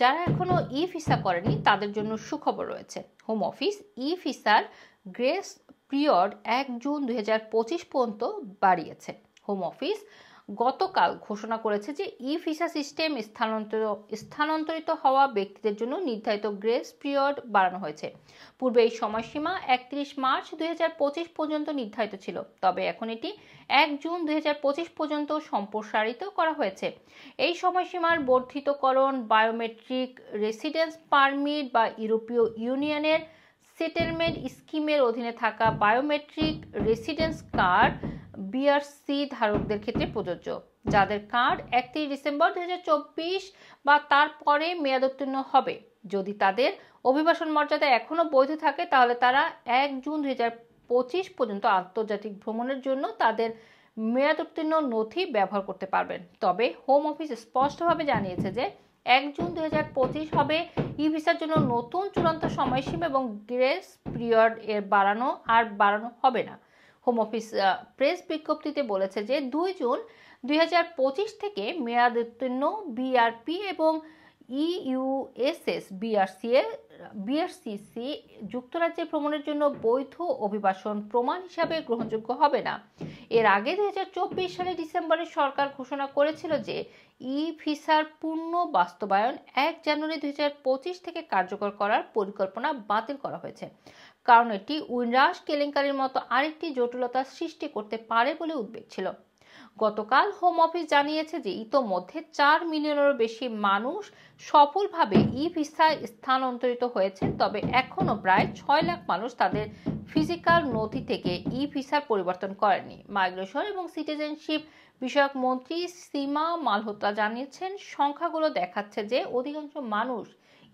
যারা এখনো ই ভিসা করেনি তাদের জন্য সুখবর রয়েছে। হোম অফিস ই ভিসার গ্রেস পিরিয়ড 1 জুন 2025 পর্যন্ত বাড়িয়েছে। হোম অফিস গতকাল ঘোষণা করেছে যে ই ভিসা সিস্টেম স্থানান্তরিত হওয়া ব্যক্তিদের জন্য নির্ধারিত গ্রেস পিরিয়ড বাড়ানো হয়েছে। পূর্বে এই সময়সীমা 31 মার্চ 2025 পর্যন্ত নির্ধারিত ছিল, তবে এখন এটি 1 জুন 2025 পর্যন্ত সম্প্রসারিত করা হয়েছে। এই সময়সীমার বর্ধিতকরণ বায়োমেট্রিক রেসিডেন্স পারমিট বা ইউরোপীয় ইউনিয়নের সেটেলমেন্ট স্কিমের অধীনে থাকা বায়োমেট্রিক রেসিডেন্স কার্ড বিআরসি ধারকদের ক্ষেত্রে প্রযোজ্য, যাদের কার্ড 31 ডিসেম্বর 2024 বা তারপরে মেয়াদোত্তীর্ণ হবে। যদি তাদের অভিবাসন মর্যাদা এখনও বৈধ থাকে তাহলে তারা 1 জুন 2025 পর্যন্ত আন্তর্জাতিক ভ্রমণের জন্য তাদের মেয়াদোত্তীর্ণ নথি ব্যবহার করতে পারবেন। তবে হোম অফিস স্পষ্টভাবে জানিয়েছে যে 1 জুন 2025 হবে ই ভিসার জন্য নতুন চূড়ান্ত সময়সীমা এবং গ্রেস পিরিয়ড এর বাড়ানো হবে না। হোম অফিস প্রেস বিজ্ঞপ্তিতে বলেছে যে 2 জুন 2025 থেকে মেয়াদোত্তীর্ণ বিআরপি এবং ইইউএসএস বিআরসিসি যুক্তরাজ্যে ভ্রমণের জন্য বৈধ অভিবাসন প্রমাণ হিসাবে গ্রহণযোগ্য হবে না। এর আগে 2024 সালের ডিসেম্বরে সরকার ঘোষণা করেছিল যে ই ভিসার পূর্ণ বাস্তবায়ন 1 জানুয়ারি 2025 থেকে কার্যকর করার পরিকল্পনা বাতিল করা হয়েছে, কারণ এটি উইন্ডরাশ কেলেঙ্কারির মতো আরেকটি জটিলতা সৃষ্টি করতে পারে বলে উদ্বেগ ছিল। গতকাল হোম অফিস জানিয়েছে যে ইতোমধ্যে 4 মিলিয়নেরও বেশি মানুষ সফলভাবে ই ভিসায় স্থানান্তরিত হয়েছেন, তবে এখনও প্রায় 6 লাখ মানুষ তাদের ফিজিক্যাল নথি থেকে ই ভিসার পরিবর্তন করেনি। মাইগ্রেশন এবং সিটিজেনশিপ বিষয়ক মন্ত্রী সীমা মালহোত্রা জানিয়েছেন, সংখ্যাগুলো দেখাচ্ছে যে অধিকাংশ মানুষ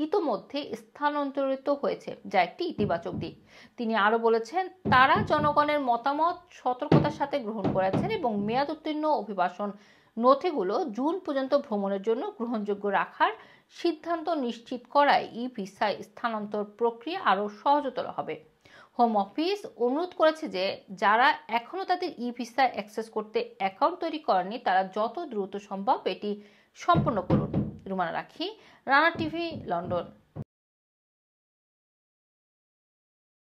ইতোমধ্যে স্থানান্তরিত হয়েছে, যা একটি ইতিবাচক দিক। তিনি আরো বলেছেন, তারা জনগণের মতামত সতর্কতার সাথে গ্রহণ করেছেন এবং মেয়াদ উত্তীর্ণ অভিবাসন নথিগুলো জুন পর্যন্ত ভ্রমণের জন্য গ্রহণযোগ্য রাখার সিদ্ধান্ত নিশ্চিত করায় ই ভিসা স্থানান্তর প্রক্রিয়া আরো সহজতর হবে। হোম অফিস অনুরোধ করেছে যে যারা এখনো তাদের ই ভিসা অ্যাক্সেস করতে অ্যাকাউন্ট তৈরি করেনি তারা যত দ্রুত সম্ভব এটি সম্পন্ন করুন। রুমানা রাখি, রানা টিভি, লন্ডন।